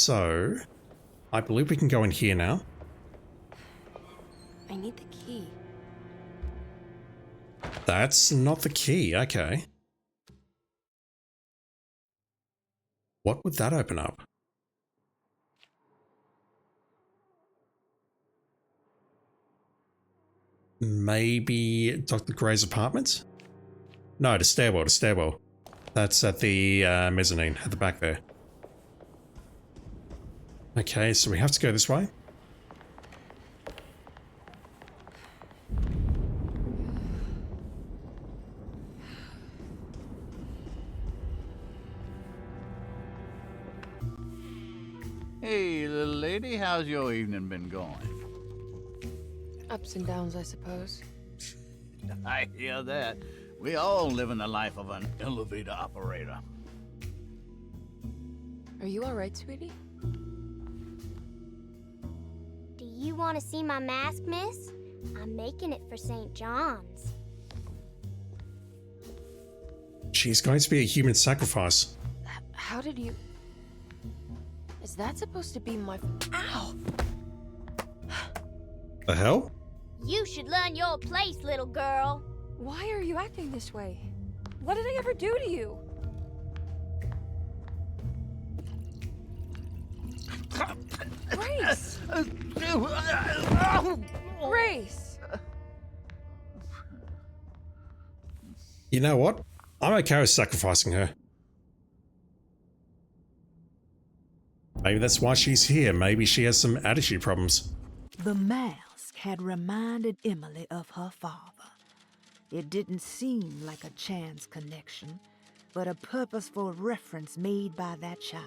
So, I believe we can go in here now. I need the key. That's not the key, okay. What would that open up? Maybe Dr. Gray's apartment? No, the stairwell, the stairwell. That's at the mezzanine at the back there. Okay, so we have to go this way. Hey, little lady, how's your evening been going? Ups and downs, I suppose. I hear that. We all live in the life of an elevator operator. Are you alright, sweetie? Do you want to see my mask, miss? I'm making it for St. John's. She's going to be a human sacrifice. How did you... Is that supposed to be my... Ow! The hell? You should learn your place, little girl. Why are you acting this way? What did I ever do to you? Grace! Grace! You know what? I'm okay with sacrificing her. Maybe that's why she's here. Maybe she has some attitude problems. The mask had reminded Emily of her father. It didn't seem like a chance connection, but a purposeful reference made by that child.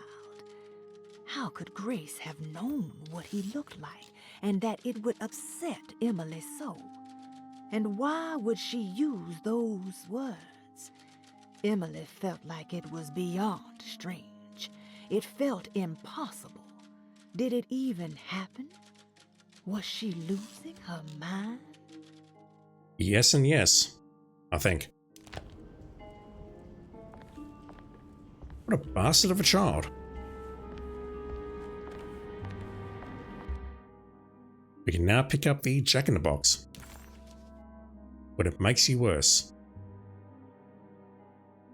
How could Grace have known what he looked like, and that it would upset Emily so? And why would she use those words? Emily felt like it was beyond strange. It felt impossible. Did it even happen? Was she losing her mind? Yes and yes, I think. What a bastard of a child. We can now pick up the Jack-in-the-Box. But it makes you worse.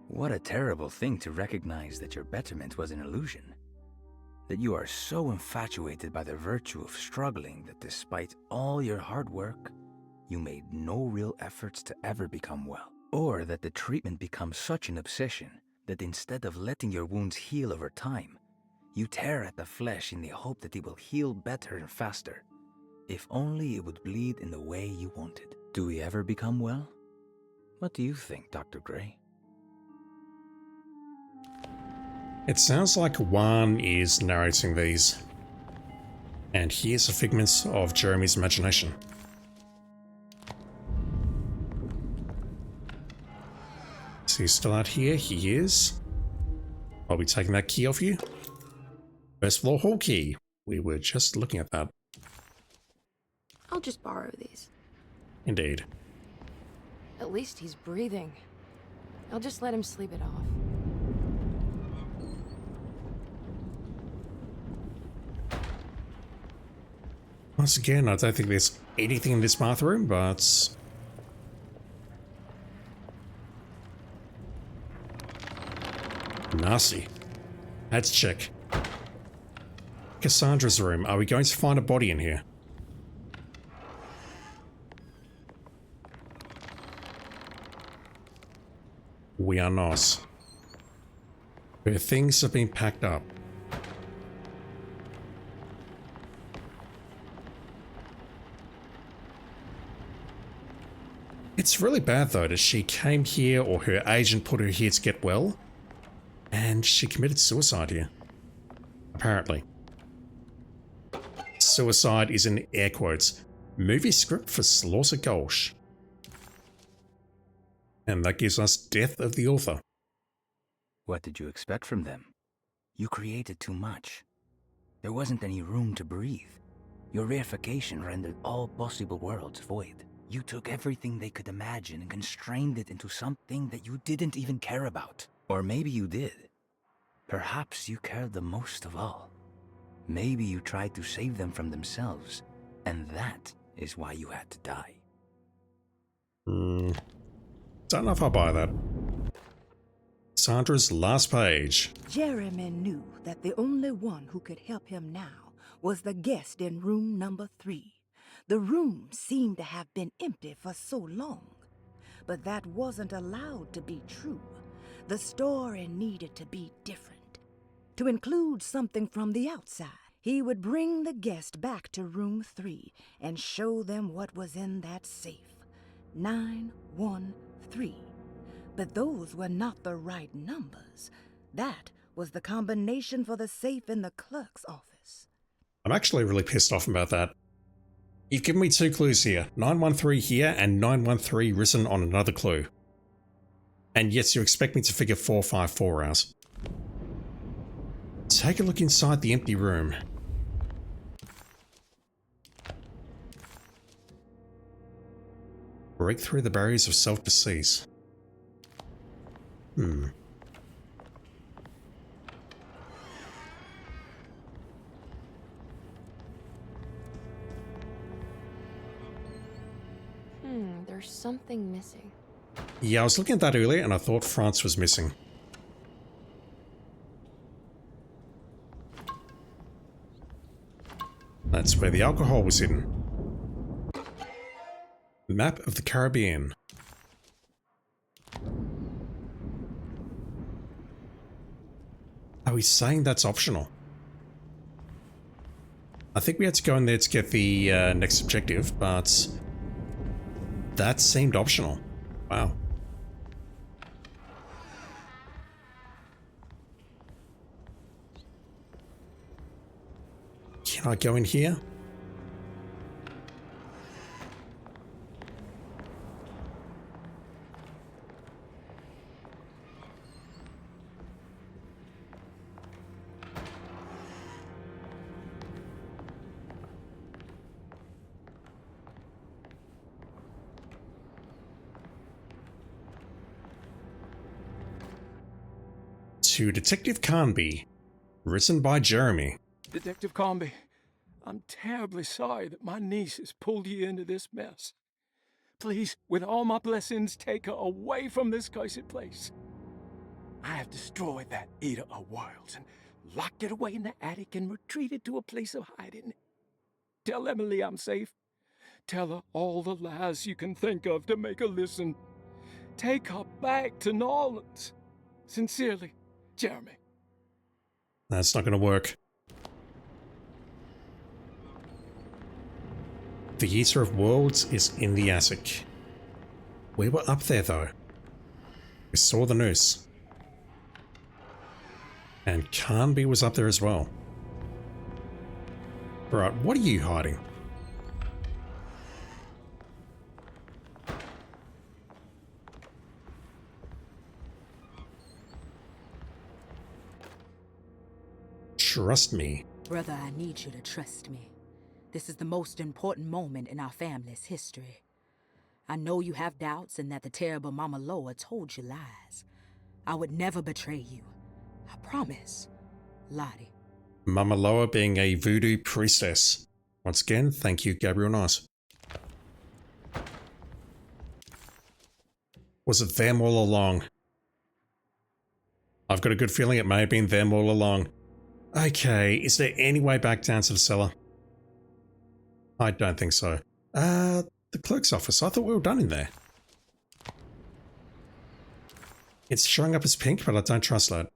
What a terrible thing to recognize that your betterment was an illusion. That you are so infatuated by the virtue of struggling that despite all your hard work, you made no real efforts to ever become well. Or that the treatment becomes such an obsession that instead of letting your wounds heal over time, you tear at the flesh in the hope that it will heal better and faster. If only it would bleed in the way you wanted. Do we ever become well? What do you think, Dr. Gray? It sounds like Juan is narrating these. And he is a figment of Jeremy's imagination. Is he still out here? He is. I'll be taking that key off you. First floor hall key. We were just looking at that. I'll just borrow these. Indeed. At least he's breathing. I'll just let him sleep it off. Once again, I don't think there's anything in this bathroom, but... Nasty. Let's check. Cassandra's room. Are we going to find a body in here? We are not. Her things have been packed up. It's really bad though that she came here, or her agent put her here to get well, and she committed suicide here. Apparently. Suicide is in air quotes. Movie script for Slaughter Gulch. And that gives us death of the author. What did you expect from them? You created too much. There wasn't any room to breathe. Your reification rendered all possible worlds void. You took everything they could imagine and constrained it into something that you didn't even care about. Or maybe you did. Perhaps you cared the most of all. Maybe you tried to save them from themselves, and that is why you had to die. Don't know if I buy that. Sandra's last page. Jeremy knew that the only one who could help him now was the guest in room number 3. The room seemed to have been empty for so long. But that wasn't allowed to be true. The story needed to be different. To include something from the outside, he would bring the guest back to room 3 and show them what was in that safe. 913. But those were not the right numbers. That was the combination for the safe in the clerk's office. I'm actually really pissed off about that. You've given me 2 clues here. 913 here and 913 written on another clue. And yes, you expect me to figure 454 out. Take a look inside the empty room. Break through the barriers of self-deceit. There's something missing. Yeah, I was looking at that earlier and I thought France was missing. That's where the alcohol was hidden. Map of the Caribbean. Oh, he's saying that's optional. I think we had to go in there to get the next objective, but that seemed optional. Wow. Can I go in here? To Detective Carnby, written by Jeremy. Detective Comby, I'm terribly sorry that my niece has pulled you into this mess. Please, with all my blessings, take her away from this cursed place. I have destroyed that Eater of Worlds and locked it away in the attic and retreated to a place of hiding. Tell Emily I'm safe. Tell her all the lies you can think of to make her listen. Take her back to New Orleans. Sincerely, Jeremy. That's not going to work. The Eater of Worlds is in the attic. We were up there though. We saw the noose. And Carnby was up there as well. Right, what are you hiding? Trust me. Brother, I need you to trust me. This is the most important moment in our family's history. I know you have doubts and that the terrible Mama Loa told you lies. I would never betray you. I promise. Lottie. Mama Loa being a voodoo priestess. Once again, thank you, Gabriel Knight. Was it them all along? I've got a good feeling it may have been them all along. Okay, is there any way back down to the cellar? I don't think so. The clerk's office. I thought we were done in there. It's showing up as pink, but I don't trust that.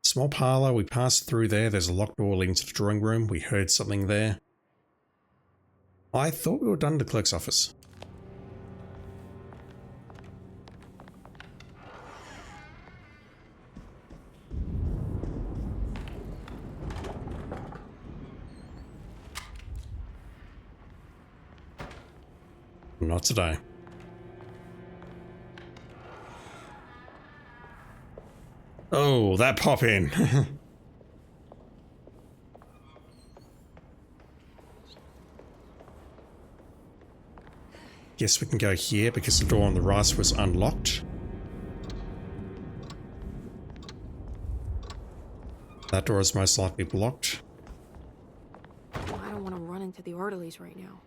Small parlour, we passed through there. There's a locked door leading to the drawing room. We heard something there. I thought we were done in the clerk's office. Not today. Oh, that pop in. Guess we can go here because the door on the right was unlocked. That door is most likely blocked. Well, I don't want to run into the orderlies right now.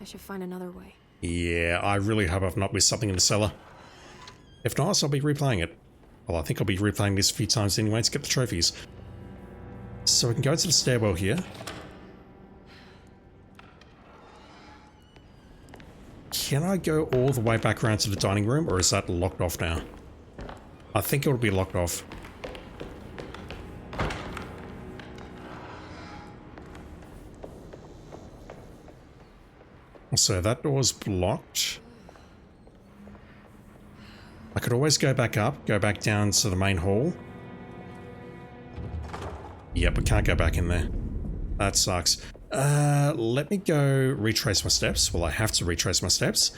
I should find another way. Yeah, I really hope I've not missed something in the cellar. If not, I'll be replaying it. Well, I think I'll be replaying this a few times anyway to get the trophies. So we can go to the stairwell here. Can I go all the way back around to the dining room, or is that locked off now? I think it'll be locked off. So that door's blocked. I could always go back up, go back down to the main hall. Yep, we can't go back in there. That sucks. Let me go retrace my steps. Well, I have to retrace my steps.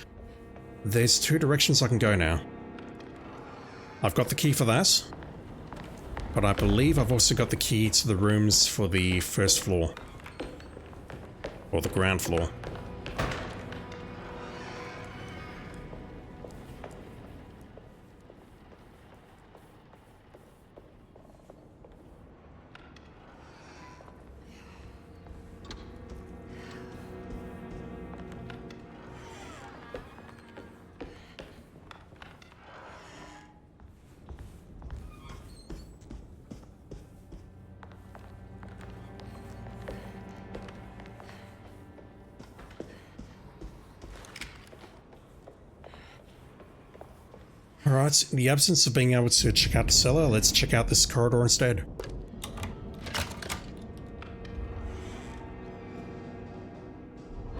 There's two directions I can go now. I've got the key for that. But I believe I've also got the key to the rooms for the first floor. Or the ground floor. Alright, in the absence of being able to check out the cellar, let's check out this corridor instead.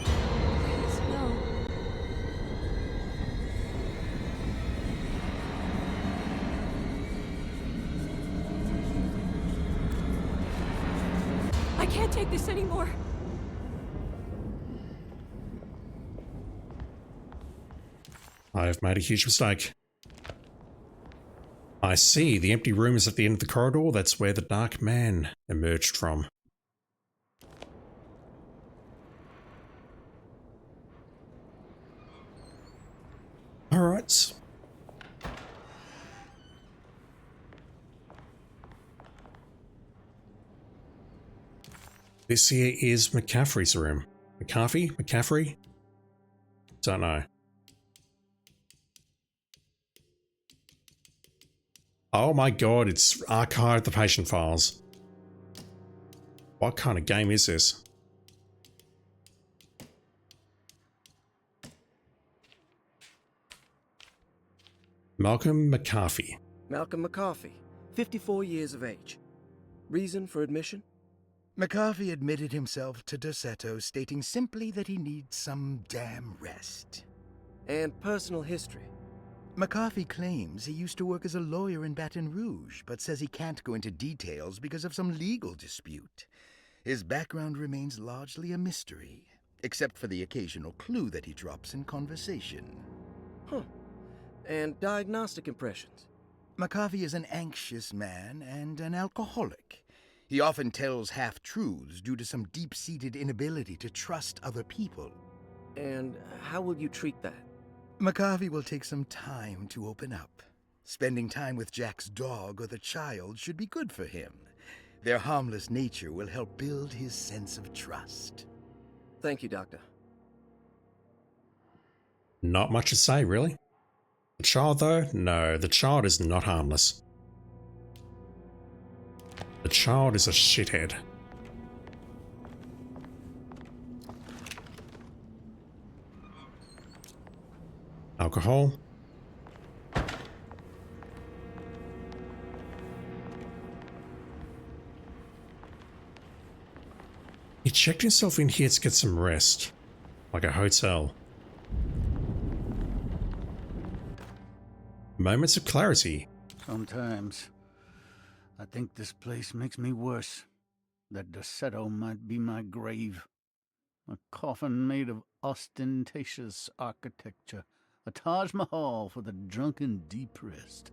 Smell. I can't take this anymore. I've made a huge mistake. I see, the empty room is at the end of the corridor. That's where the dark man emerged from. Alright. This here is McCaffrey's room. McCaffrey? Don't know. Oh my god, it's archived the patient files. What kind of game is this? Malcolm McCarthy. Malcolm McCarthy, 54 years of age. Reason for admission? McCarthy admitted himself to Dorsetto, stating simply that he needs some damn rest. And personal history? McCarthy claims he used to work as a lawyer in Baton Rouge, but says he can't go into details because of some legal dispute. His background remains largely a mystery, except for the occasional clue that he drops in conversation. Huh. And diagnostic impressions? McCarthy is an anxious man and an alcoholic. He often tells half-truths due to some deep-seated inability to trust other people. And how will you treat that? McCarthy will take some time to open up. Spending time with Jack's dog or the child should be good for him. Their harmless nature will help build his sense of trust. Thank you, Doctor. Not much to say, really. The child, though? No, the child is not harmless. The child is a shithead. Alcohol. He checked himself in here to get some rest, like a hotel. Moments of clarity. Sometimes I think this place makes me worse. That Dorsetto might be my grave. A coffin made of ostentatious architecture. A Taj Mahal for the drunken depressed.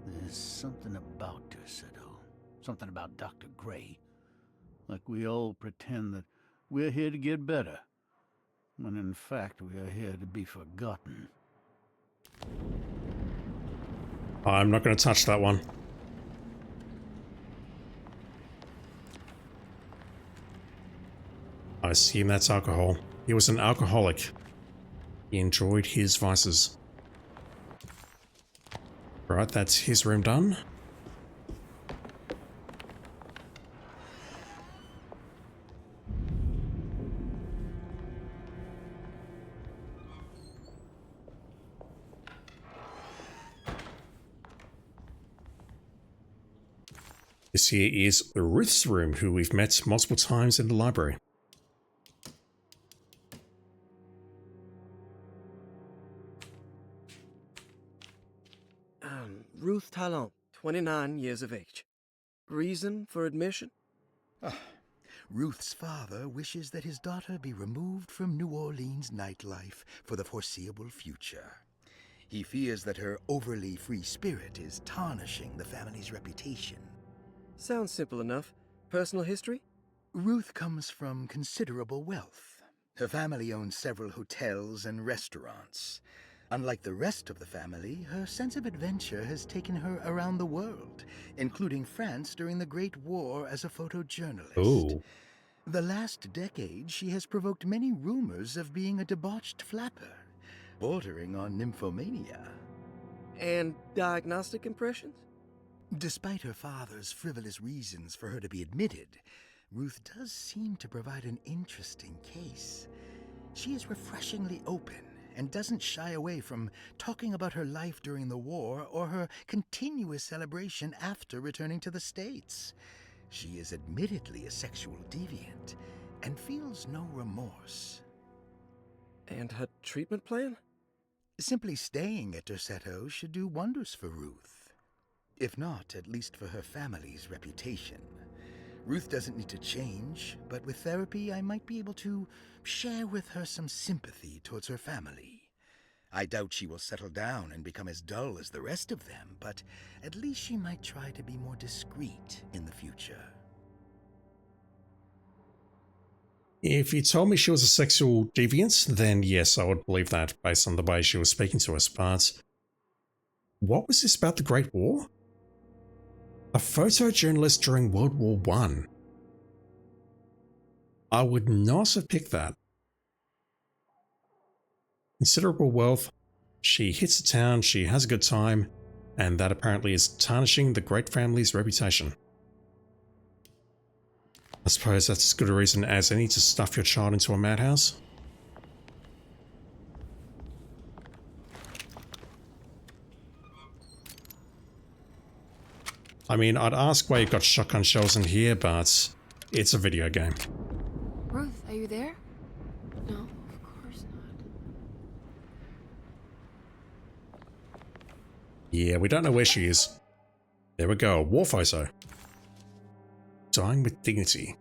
There's something about Dorsetto. Something about Dr. Gray. Like we all pretend that we're here to get better, when in fact we are here to be forgotten. I'm not going to touch that one. I assume that's alcohol. He was an alcoholic. He enjoyed his vices. Right, that's his room done. This here is Ruth's room, who we've met multiple times in the library. Ruth Talon, 29 years of age. Reason for admission? Ruth's father wishes that his daughter be removed from New Orleans nightlife for the foreseeable future. He fears that her overly free spirit is tarnishing the family's reputation. Sounds simple enough. Personal history? Ruth comes from considerable wealth. Her family owns several hotels and restaurants. Unlike the rest of the family, her sense of adventure has taken her around the world, including France during the Great War as a photojournalist. Ooh. The last decade, she has provoked many rumors of being a debauched flapper, bordering on nymphomania. And diagnostic impressions? Despite her father's frivolous reasons for her to be admitted, Ruth does seem to provide an interesting case. She is refreshingly open and doesn't shy away from talking about her life during the war or her continuous celebration after returning to the States. She is admittedly a sexual deviant and feels no remorse. And her treatment plan? Simply staying at Derceto should do wonders for Ruth. If not, at least for her family's reputation. Ruth doesn't need to change, but with therapy I might be able to share with her some sympathy towards her family. I doubt she will settle down and become as dull as the rest of them, but at least she might try to be more discreet in the future. If you told me she was a sexual deviant, then yes, I would believe that based on the way she was speaking to us, but what was this about the Great War? A photojournalist during World War I. I would not have picked that. Considerable wealth, she hits a town, she has a good time, and that apparently is tarnishing the great family's reputation. I suppose that's as good a reason as any to stuff your child into a madhouse. I mean, I'd ask why you've got shotgun shells in here, but it's a video game. Ruth, are you there? No, of course not. Yeah, we don't know where she is. There we go, war photo. Dying with dignity.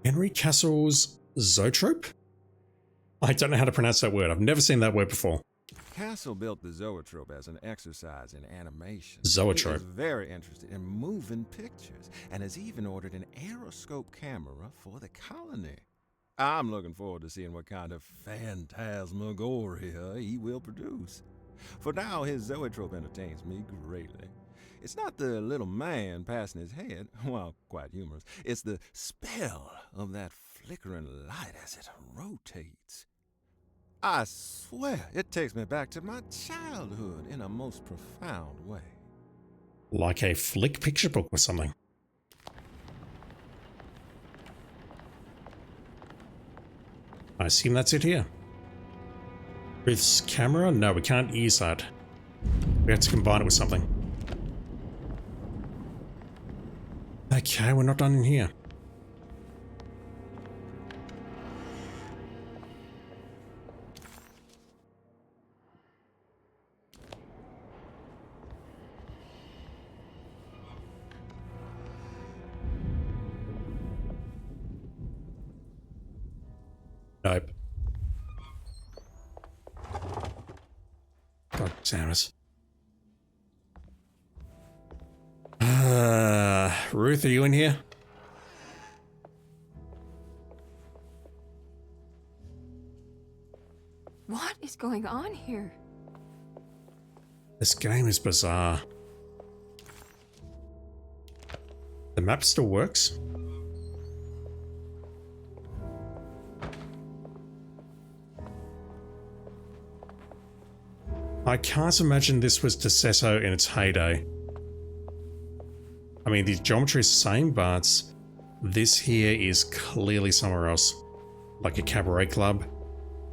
Henry Castle's zoetrope? I don't know how to pronounce that word. I've never seen that word before. Castle built the zoetrope as an exercise in animation. Zoetrope. He is very interested in moving pictures and has even ordered an aeroscope camera for the colony. I'm looking forward to seeing what kind of phantasmagoria he will produce. For now, his zoetrope entertains me greatly. It's not the little man passing his head, while quite humorous. It's the spell of that flickering light as it rotates. I swear, it takes me back to my childhood in a most profound way. Like a flick picture book or something. I assume that's it here. Ruth's camera? No, we can't use that. We have to combine it with something. Okay, we're not done in here. Nope. God damn it. Ruth, are you in here? What is going on here? This game is bizarre. The map still works. I can't imagine this was Decesso in its heyday. I mean, the geometry is the same, but this here is clearly somewhere else. Like a cabaret club.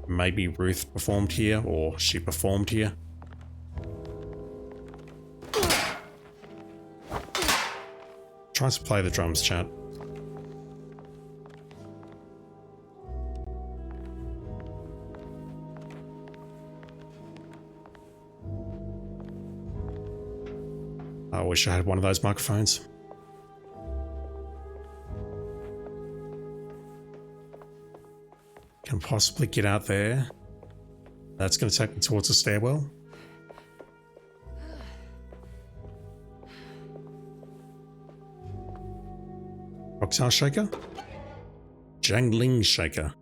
Maybe Ruth performed here, or she performed here. Try to play the drums, chat. I wish I had one of those microphones. Can possibly get out there. That's going to take me towards the stairwell. Cocktail shaker? Jangling shaker.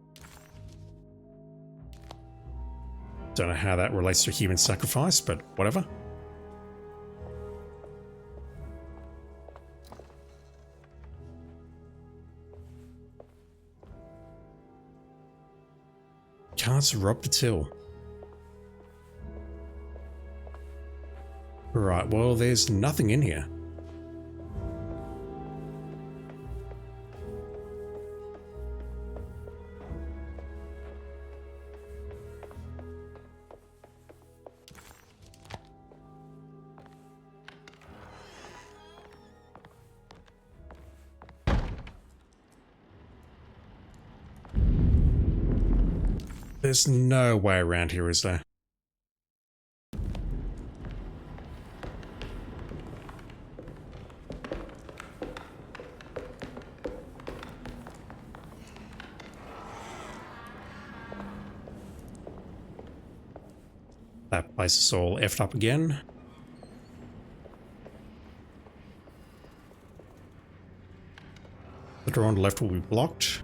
Don't know how that relates to human sacrifice, but whatever. Can't rob the till. Right, well, there's nothing in here. There's no way around here, is there? That place is all effed up again. The door on the left will be blocked.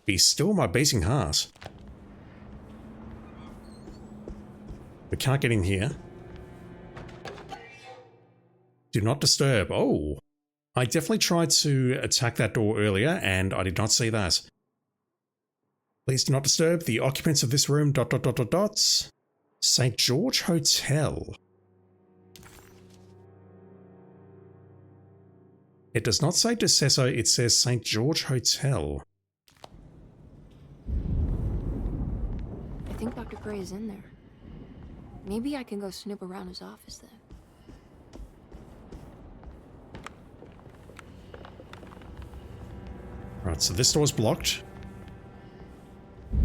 Be still my beating heart. We can't get in here. Do not disturb. Oh, I definitely tried to attack that door earlier and I did not see that. Please do not disturb the occupants of this room. ... St. George Hotel. It does not say Decesso, it says St. George Hotel. I think Dr. Gray is in there. Maybe I can go snoop around his office then. Right, so this door's blocked.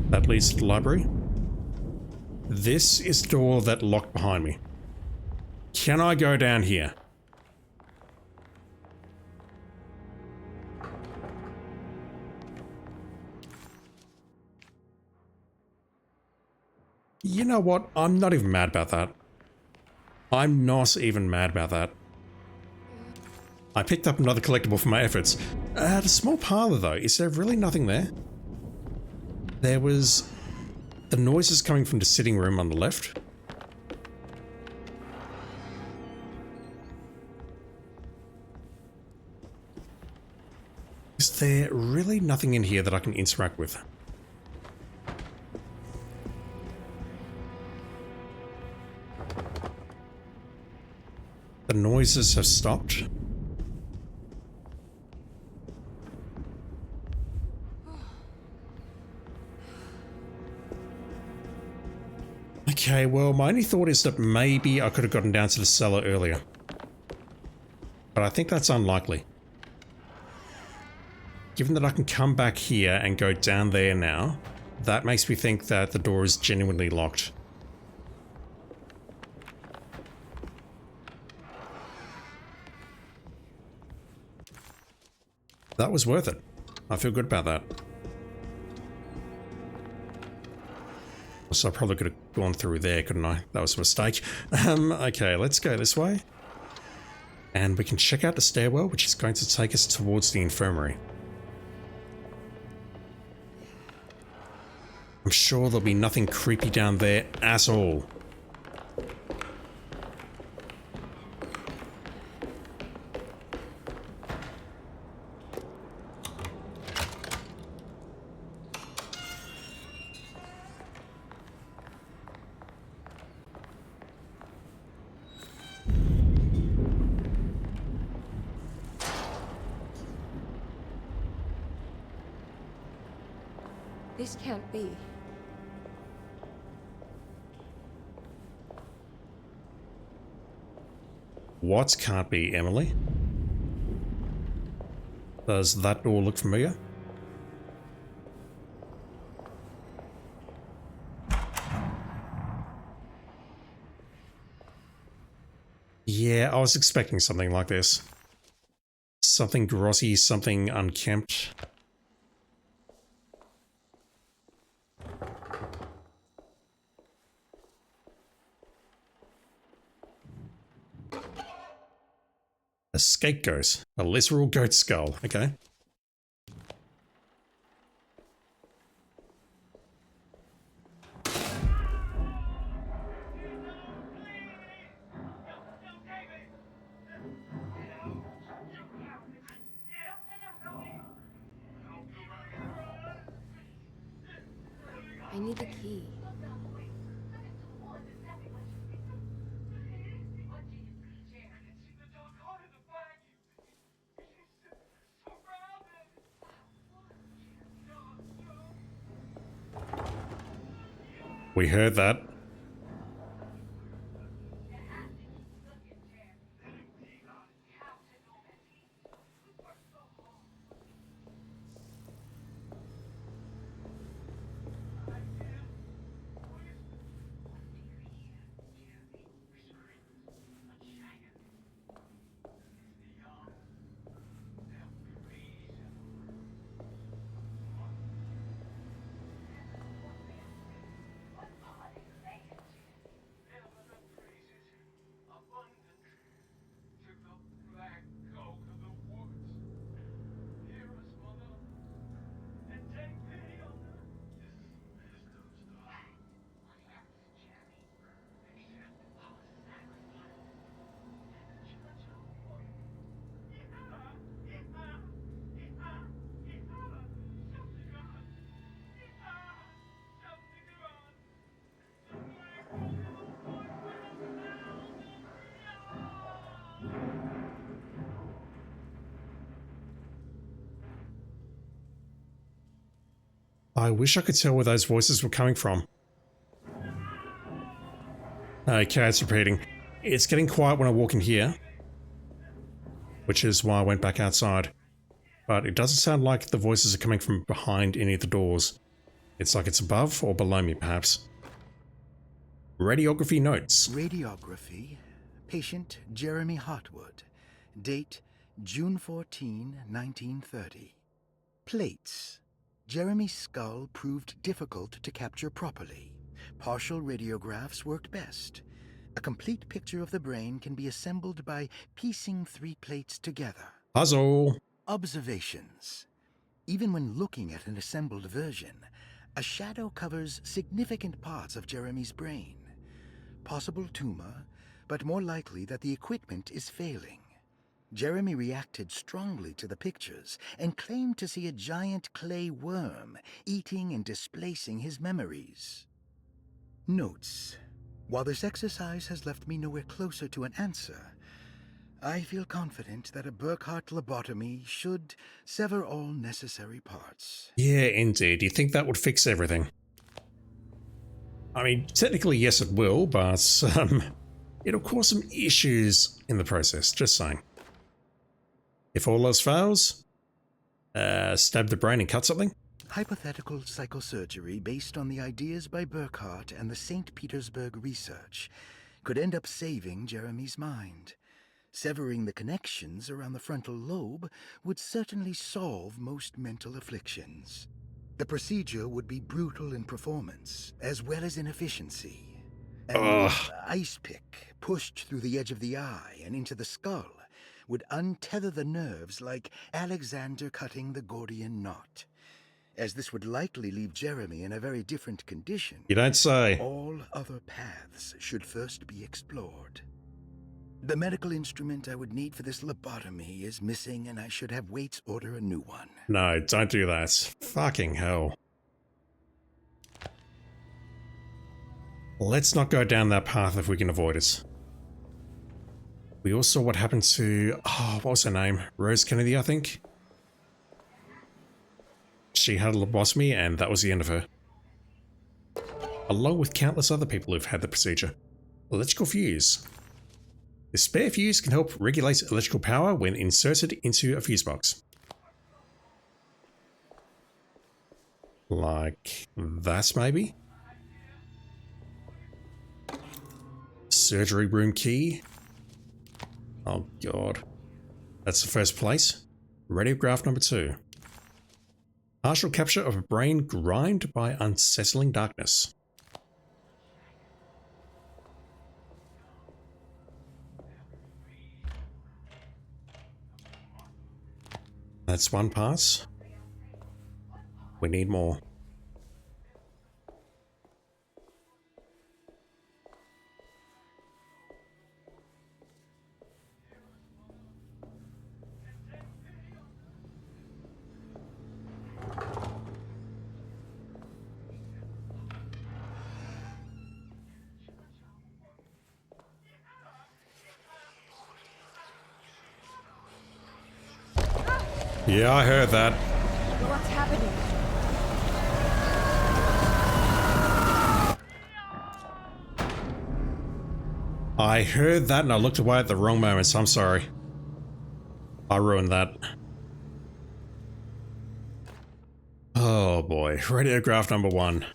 That leads to the library. This is the door that locked behind me. Can I go down here? You know what? I'm not even mad about that. I'm not even mad about that. I picked up another collectible for my efforts. At a small parlor though, is there really nothing there? There was the noises coming from the sitting room on the left. Is there really nothing in here that I can interact with? The noises have stopped. Okay, well, my only thought is that maybe I could have gotten down to the cellar earlier. But I think that's unlikely. Given that I can come back here and go down there now, that makes me think that the door is genuinely locked. That was worth it. I feel good about that. So I probably could have gone through there, couldn't I? That was a mistake. Okay, let's go this way. And we can check out the stairwell, which is going to take us towards the infirmary. I'm sure there'll be nothing creepy down there at all. This can't be. What can't be, Emily? Does that door look familiar? Yeah, I was expecting something like this. Something grossy, something unkempt. A scapegoat. A literal goat skull. Okay. I need the key. We heard that. I wish I could tell where those voices were coming from. Okay, it's repeating. It's getting quiet when I walk in here, which is why I went back outside. But it doesn't sound like the voices are coming from behind any of the doors. It's like it's above or below me, perhaps. Radiography notes. Radiography. Patient Jeremy Hartwood. Date June 14, 1930. Plates. Jeremy's skull proved difficult to capture properly. Partial radiographs worked best. A complete picture of the brain can be assembled by piecing 3 plates together. Puzzle. Observations. Even when looking at an assembled version, a shadow covers significant parts of Jeremy's brain. Possible tumor, but more likely that the equipment is failing. Jeremy reacted strongly to the pictures and claimed to see a giant clay worm eating and displacing his memories. Notes. While this exercise has left me nowhere closer to an answer, I feel confident that a Burkhart lobotomy should sever all necessary parts. Yeah, indeed. Do you think that would fix everything? I mean, technically, yes, it will, but it'll cause some issues in the process. Just saying. If all else fails, stab the brain and cut something? Hypothetical psychosurgery based on the ideas by Burkhart and the St. Petersburg research could end up saving Jeremy's mind. Severing the connections around the frontal lobe would certainly solve most mental afflictions. The procedure would be brutal in performance, as well as in efficiency. An ice pick pushed through the edge of the eye and into the skull would untether the nerves like Alexander cutting the Gordian knot. as this would likely leave Jeremy in a very different condition. You don't say. All other paths should first be explored. The medical instrument I would need for this lobotomy is missing, and I should have Waits order a new one. No, don't do that. Fucking hell. Let's not go down that path if we can avoid it. We all saw what happened to... Oh, what was her name? Rose Kennedy, I think? She had a lobotomy, and that was the end of her. Along with countless other people who've had the procedure. Electrical fuse. The spare fuse can help regulate electrical power when inserted into a fuse box. Like that, maybe? Surgery room key. Oh god. That's the first place. Radiograph number 2. Partial capture of a brain grimed by unsettling darkness. That's one pass. We need more. Yeah, I heard that. What's happening? I heard that and I looked away at the wrong moment, so I'm sorry. I ruined that. Oh boy, radiograph number 1.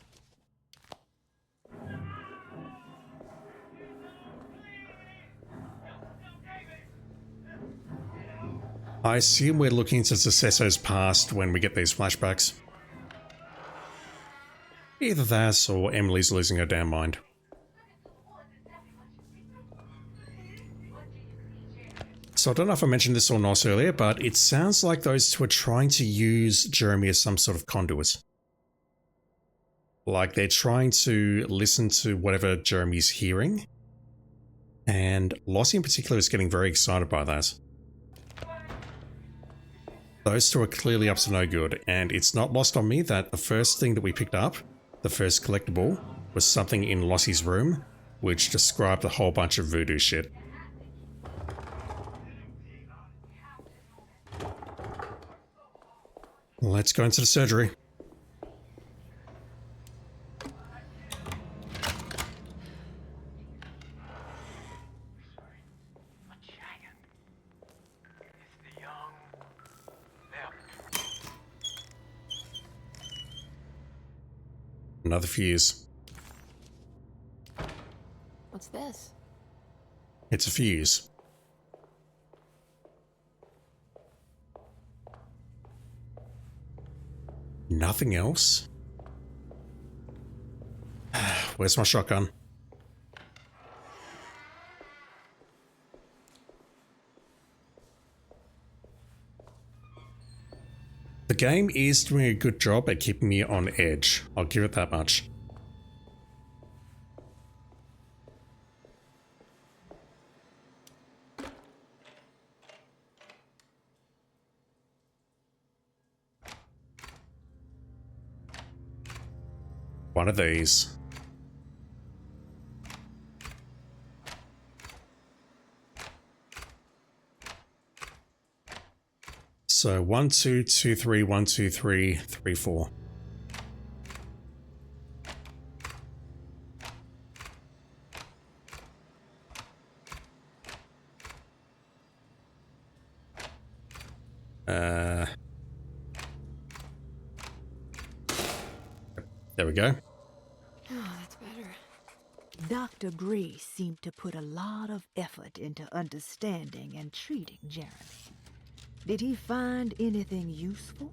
I assume we're looking into Successo's past when we get these flashbacks. Either that or Emily's losing her damn mind. So I don't know if I mentioned this or not earlier, but it sounds like those two are trying to use Jeremy as some sort of conduit. Like they're trying to listen to whatever Jeremy's hearing. And Lossie in particular is getting very excited by that. Those two are clearly up to no good, and it's not lost on me that the first thing that we picked up, the first collectible, was something in Lossie's room, which described a whole bunch of voodoo shit. Let's go into the surgery. Another fuse. What's this? It's a fuse. Nothing else? Where's my shotgun? The game is doing a good job at keeping me on edge. I'll give it that much. One of these. So 1, 2, 2, 3, 1, 2, 3, 3, 4. There we go. Oh, that's better. Dr. Gray seemed to put a lot of effort into understanding and treating Jeremy. Did he find anything useful?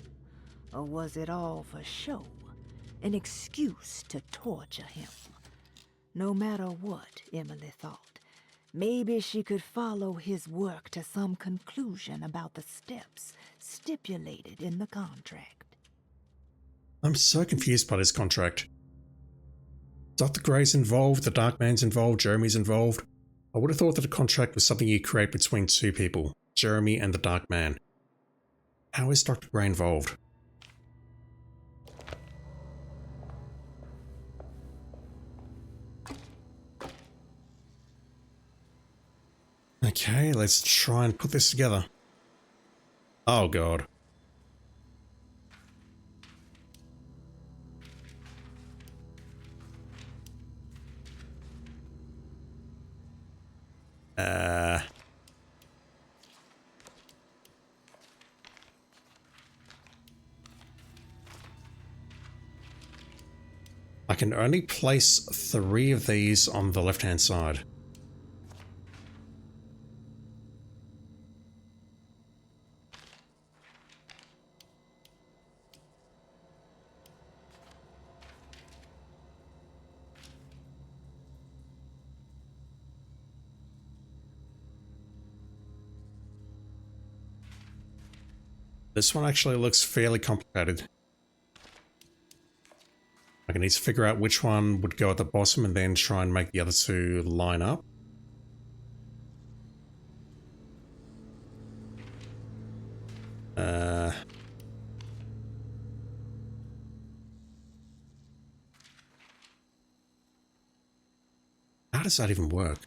Or was it all for show? An excuse to torture him? No matter what, Emily thought, maybe she could follow his work to some conclusion about the steps stipulated in the contract. I'm so confused by this contract. Dr. Gray's involved, the Dark Man's involved, Jeremy's involved. I would have thought that a contract was something you create between two people, Jeremy and the Dark Man. How is Dr. Gray involved? Okay, let's try and put this together. Oh god. I can only place 3 of these on the left-hand side. This one actually looks fairly complicated. I need to figure out which one would go at the bottom and then try and make the other 2 line up. How does that even work?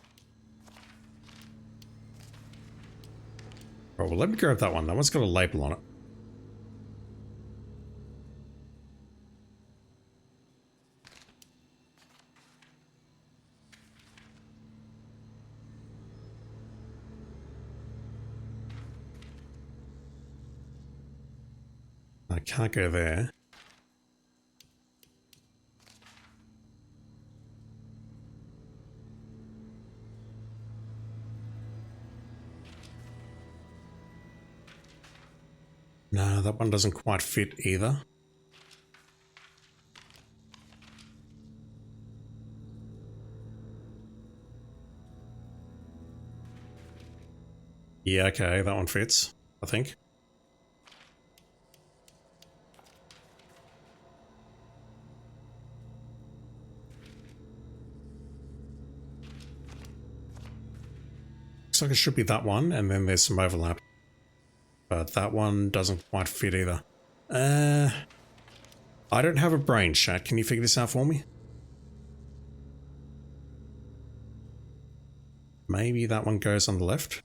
Right, well, let me grab that one. That one's got a label on it. I can't go there. No, that one doesn't quite fit either. Yeah, okay, that one fits, I think. Looks like it should be that one, and then there's some overlap. But that one doesn't quite fit either. I don't have a brain, chat. Can you figure this out for me? Maybe that one goes on the left.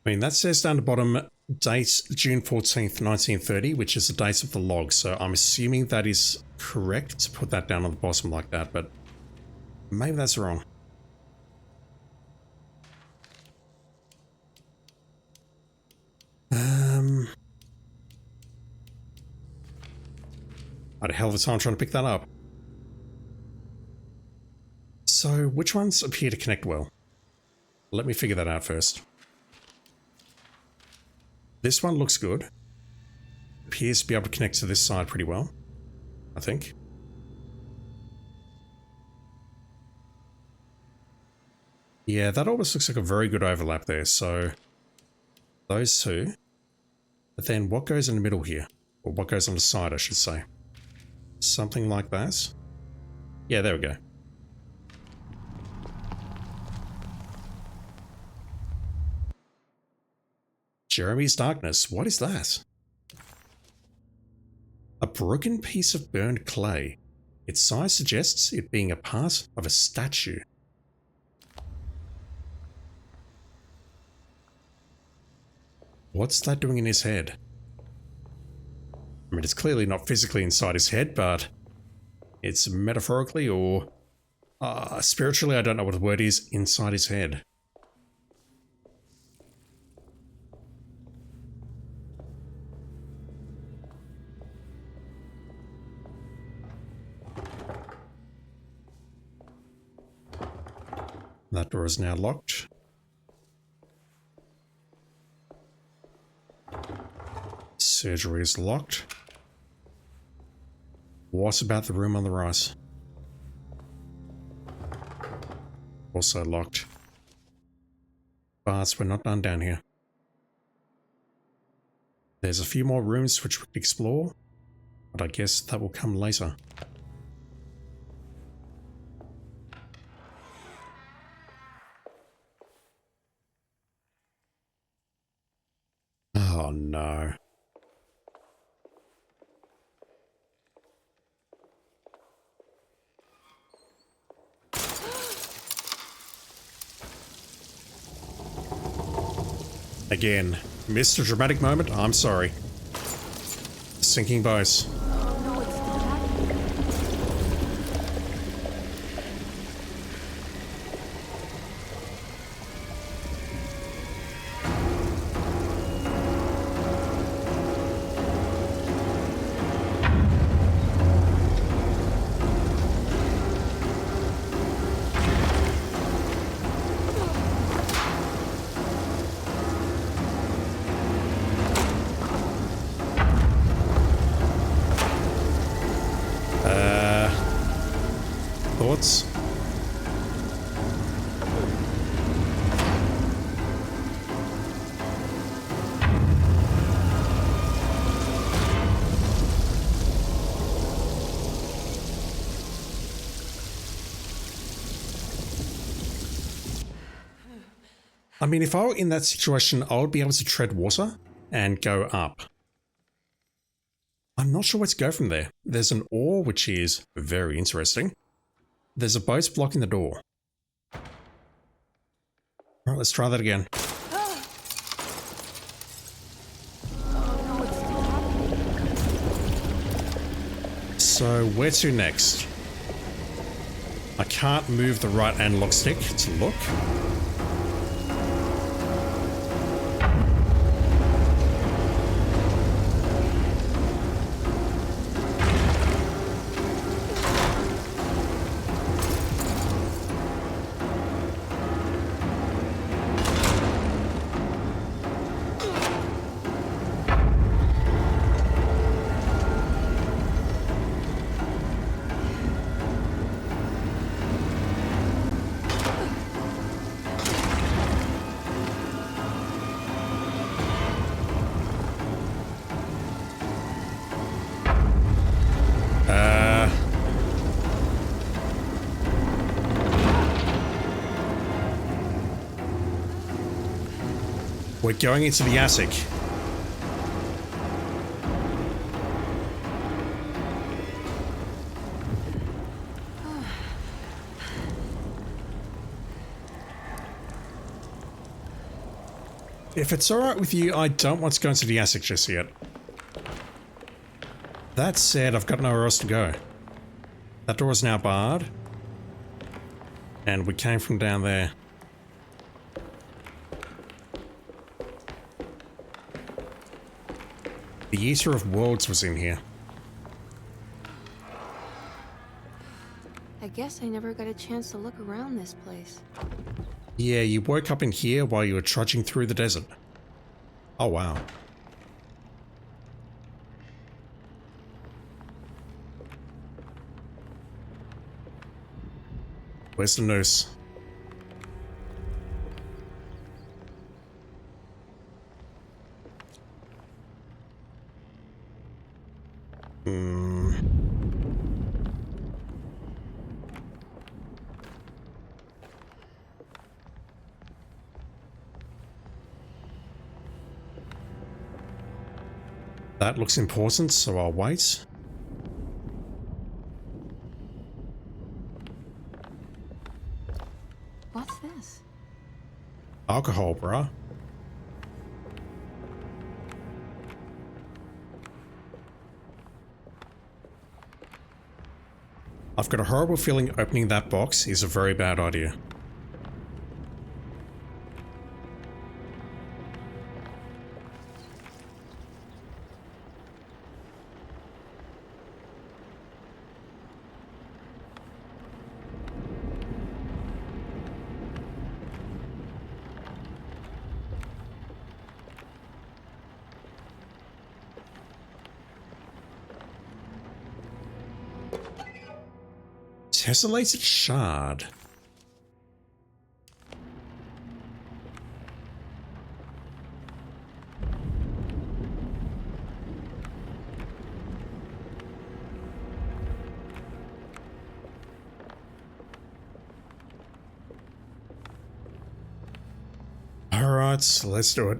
I mean, that says down the bottom, date June 14th, 1930, which is the date of the log. So I'm assuming that is correct to put that down on the bottom like that, but maybe that's wrong. I had a hell of a time trying to pick that up. So which ones appear to connect well? Let me figure that out first. This one looks good. Appears to be able to connect to this side pretty well, I think. Yeah, that almost looks like a very good overlap there. So those 2. But then what goes in the middle here? Or what goes on the side, I should say. Something like that. Yeah, there we go. Jeremy's Darkness. What is that? A broken piece of burned clay. Its size suggests it being a part of a statue. What's that doing in his head? I mean, it's clearly not physically inside his head, but it's metaphorically or spiritually, I don't know what the word is, inside his head. That door is now locked. Surgery is locked. What about the room on the right? Also locked. But we're not done down here. There's a few more rooms which we can explore, but I guess that will come later. Oh no. Again, missed a dramatic moment. I'm sorry. Sinking boats. No, it's still happening. Thoughts? I mean, if I were in that situation, I would be able to tread water and go up. I'm not sure where to go from there. There's an oar, which is very interesting. There's a boat blocking the door. Alright, let's try that again. Oh no, it's still happening. So, where to next? I can't move the right analog stick to look. We're going into the attic. If it's alright with you, I don't want to go into the attic just yet. That said, I've got nowhere else to go. That door is now barred. And we came from down there. The Eater of Worlds was in here. I guess I never got a chance to look around this place. Yeah, you woke up in here while you were trudging through the desert. Oh wow. Where's the noose? That looks important, so I'll wait. What's this? Alcohol, bruh. I've got a horrible feeling opening that box is a very bad idea. Tessellated shard. Alright, let's do it.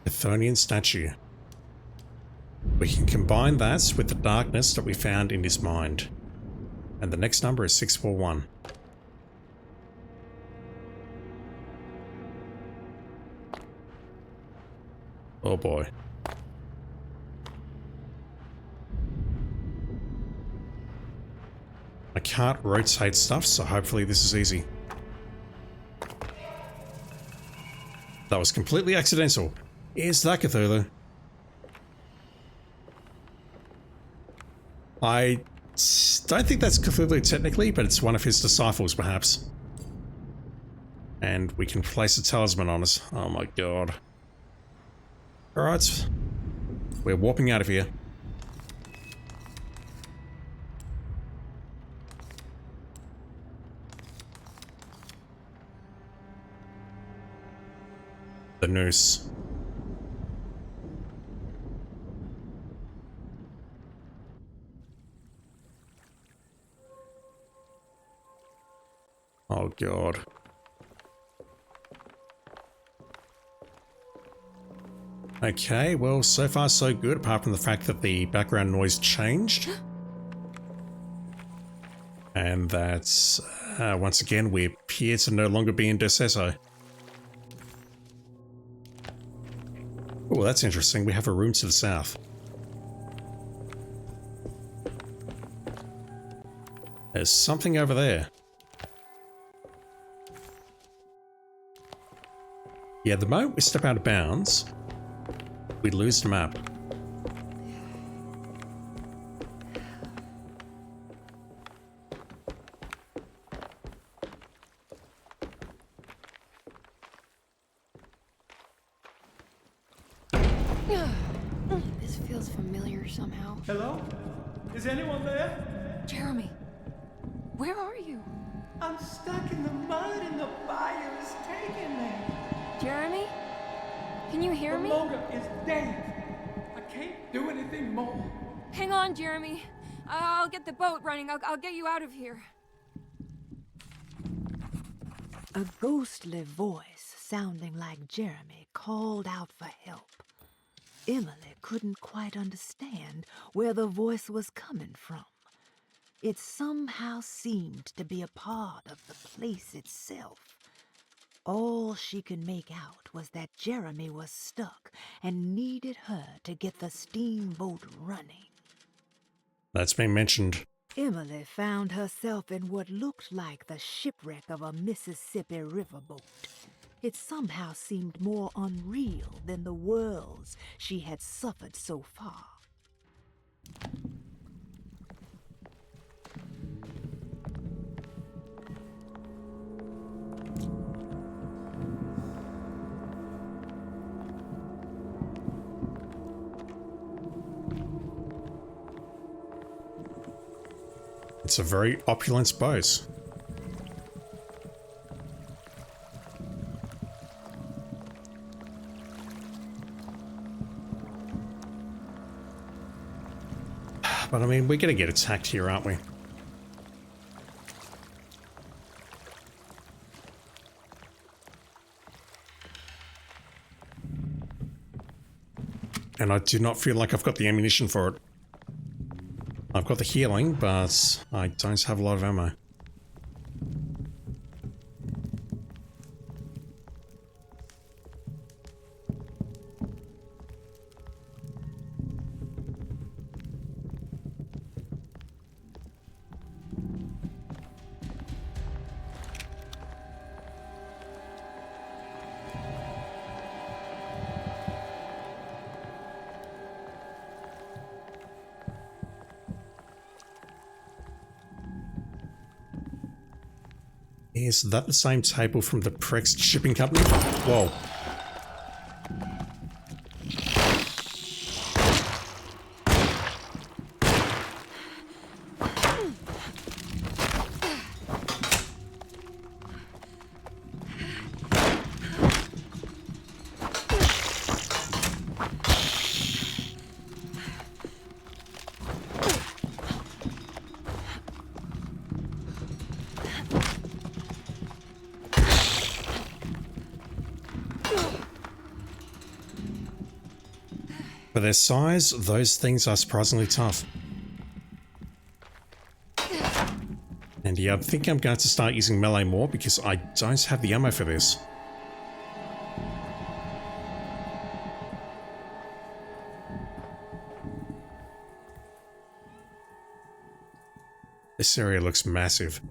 Chthonian statue. We can combine that with the darkness that we found in his mind. And the next number is 641. Oh boy. I can't rotate stuff, so hopefully this is easy. That was completely accidental. Is that Cthulhu? I don't think that's Cthulhu technically, but it's one of his disciples perhaps. And we can place a talisman on us. Oh my god. Alright. We're warping out of here. The noose. Oh god. Okay, well, so far so good, apart from the fact that the background noise changed. And that's, once again, we appear to no longer be in Decesso. Oh, that's interesting. We have a room to the south. There's something over there. Yeah, the moment we step out of bounds, we lose the map. This feels familiar somehow. Hello? Is anyone there? Jeremy, where are you? I'm stuck in the mud and the fire is taking me. Jeremy? Can you hear The me? motor is dead. I can't do anything more. Hang on, Jeremy. I'll get the boat running. I'll get you out of here. A ghostly voice sounding like Jeremy called out for help. Emily couldn't quite understand where the voice was coming from. It somehow seemed to be a part of the place itself. All she could make out was that Jeremy was stuck and needed her to get the steamboat running. That's been mentioned. Emily found herself in what looked like the shipwreck of a Mississippi riverboat. It somehow seemed more unreal than the worlds she had suffered so far. It's a very opulent boat. But I mean, we're gonna get attacked here, aren't we? And I do not feel like I've got the ammunition for it. I've got the healing, but I don't have a lot of ammo. Is that the same table from the Prex shipping company? Whoa. For their size, those things are surprisingly tough. And yeah, I think I'm going to start using melee more because I don't have the ammo for this. This area looks massive.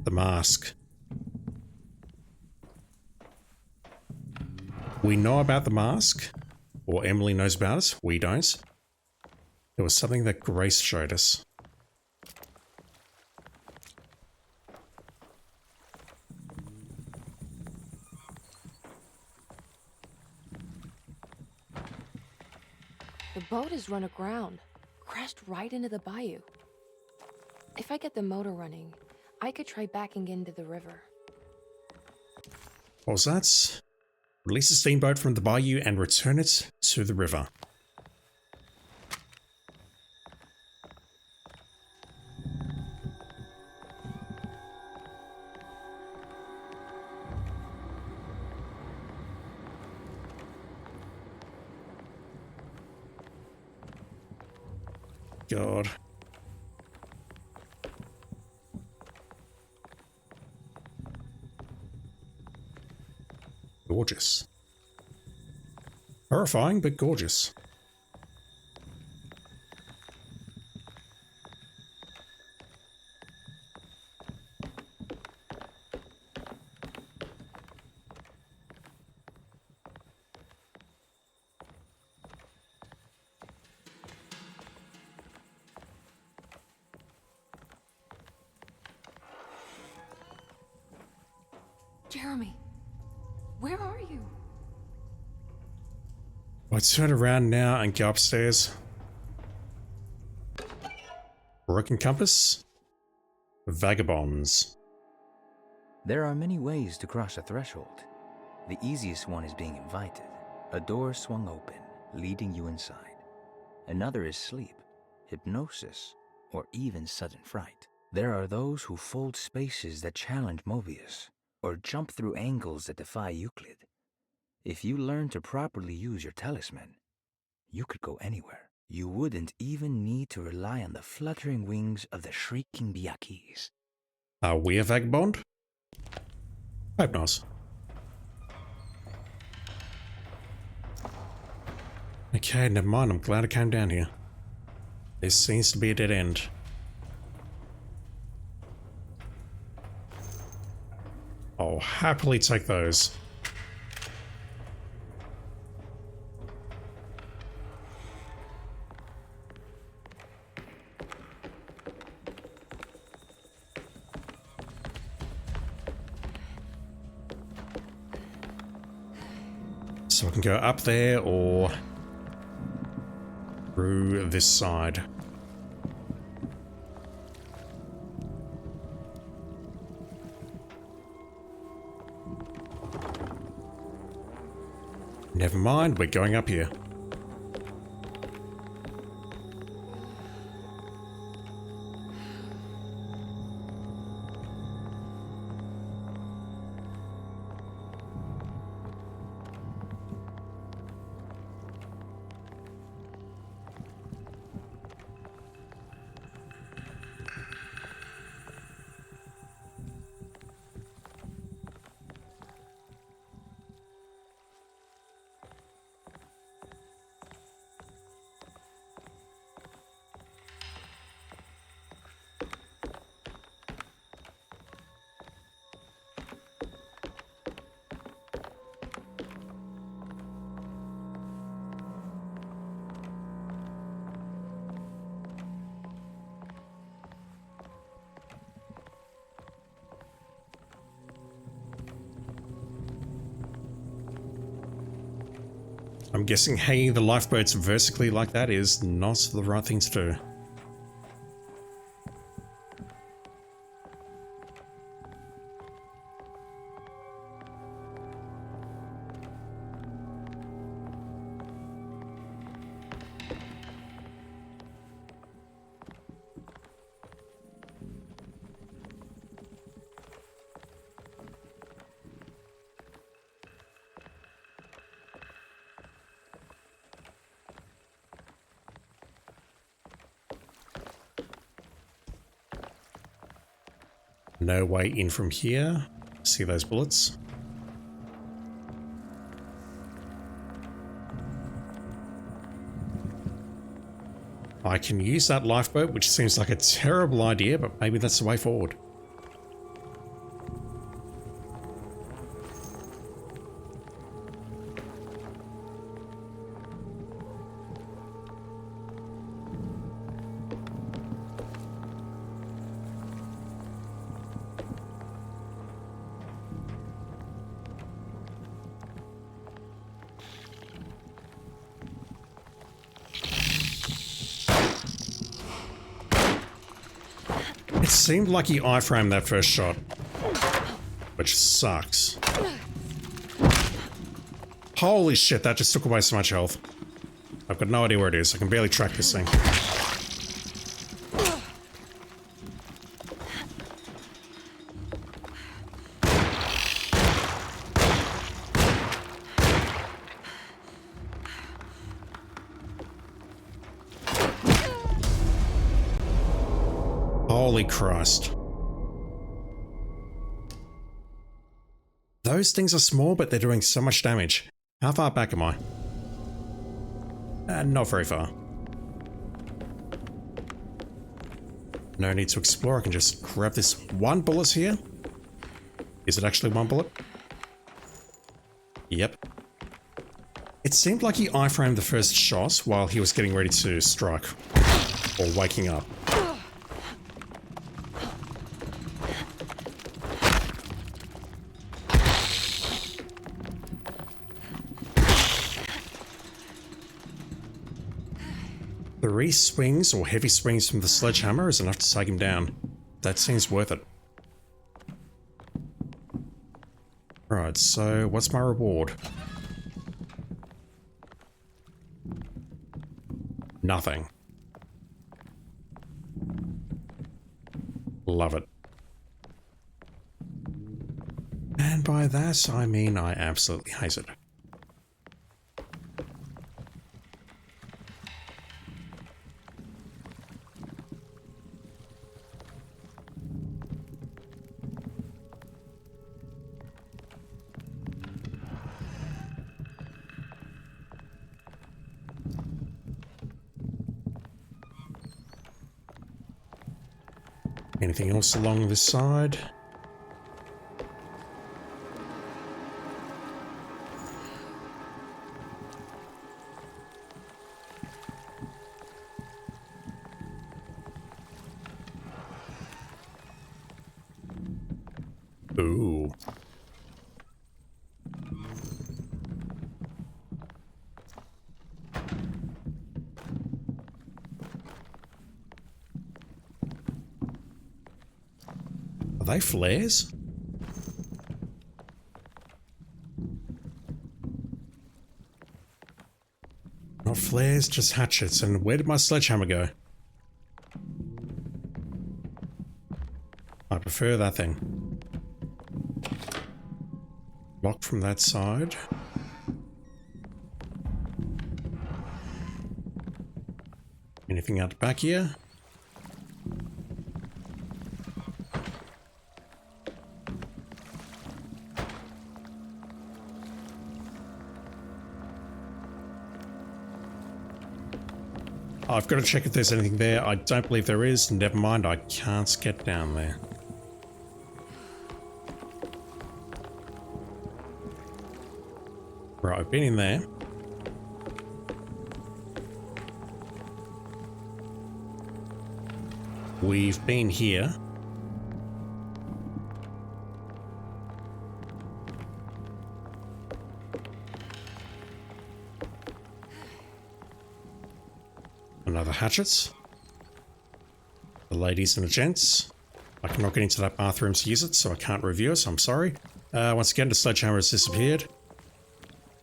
The mask. We know about the mask. Or Emily knows about it. We don't. It was something that Grace showed us. The boat is run aground, crashed right into the bayou. If I get the motor running, I could try backing into the river. What was that? Release the steamboat from the bayou and return it to the river. God. Gorgeous. Horrifying, but gorgeous. Jeremy, where are you? I turn around now and go upstairs. Broken compass? Vagabonds. There are many ways to cross a threshold. The easiest one is being invited. A door swung open, leading you inside. Another is sleep, hypnosis, or even sudden fright. There are those who fold spaces that challenge Mobius, or jump through angles that defy Euclid. If you learn to properly use your talisman, you could go anywhere. You wouldn't even need to rely on the fluttering wings of the shrieking Biakis. Are we a vagabond? Hope not. Okay, never mind. I'm glad I came down here. This seems to be a dead end. I'll happily take those. So I can go up there or through this side. Never mind, we're going up here. I'm guessing hanging the lifeboats vertically like that is not the right thing to do. No way in from here. See those bullets? I can use that lifeboat, which seems like a terrible idea, but maybe that's the way forward. It seemed like he iframed that first shot, which sucks. Holy shit, that just took away so much health. I've got no idea where it is. I can barely track this thing. Holy Christ. Those things are small, but they're doing so much damage. How far back am I? Not very far. No need to explore. I can just grab this one bullet here. Is it actually one bullet? Yep. It seemed like he iframed the first shot while he was getting ready to strike. Or waking up. Three swings or heavy swings from the sledgehammer is enough to take him down. That seems worth it. Right, so what's my reward? Nothing. Love it. And by that, I mean I absolutely hate it. Anything else along this side? Ooh. Are they flares? Not flares, just hatchets. And where did my sledgehammer go? I prefer that thing. Lock from that side. Anything out the back here? I've got to check if there's anything there. I don't believe there is. Never mind, I can't get down there. Right, I've been in there. We've been here. Another hatchets. The ladies and the gents. I cannot get into that bathroom to use it, so I can't review it, so I'm sorry. Once again, the sledgehammer has disappeared.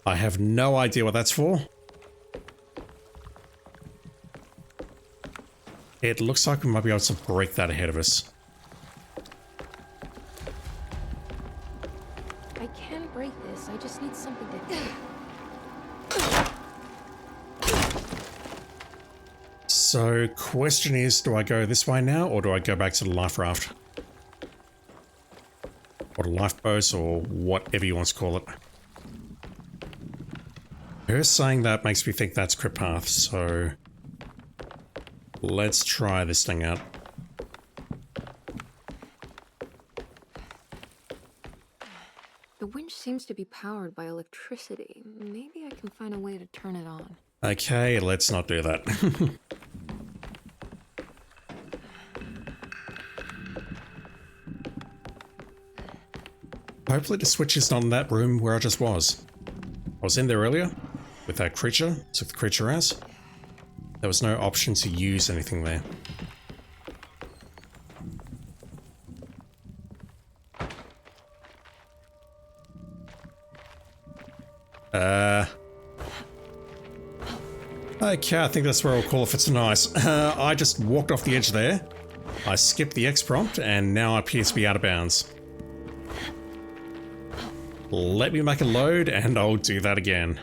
I have no idea what that's for. It looks like we might be able to break that ahead of us. I can break this, I just need something to... So, question is, do I go this way now, or do I go back to the life raft? or lifeboats, or whatever you want to call it. Her saying that makes me think that's Crypt Path, so let's try this thing out. The winch seems to be powered by electricity. Maybe I can find a way to turn it on. Okay, let's not do that. Hopefully the switch is not in that room where I just was. I was in there earlier with that creature, took the creature out. There was no option to use anything there. Okay, I think that's where I'll call it for tonight. I just walked off the edge there. I skipped the X prompt, and now I appear to be out of bounds. Let me make a load, and I'll do that again.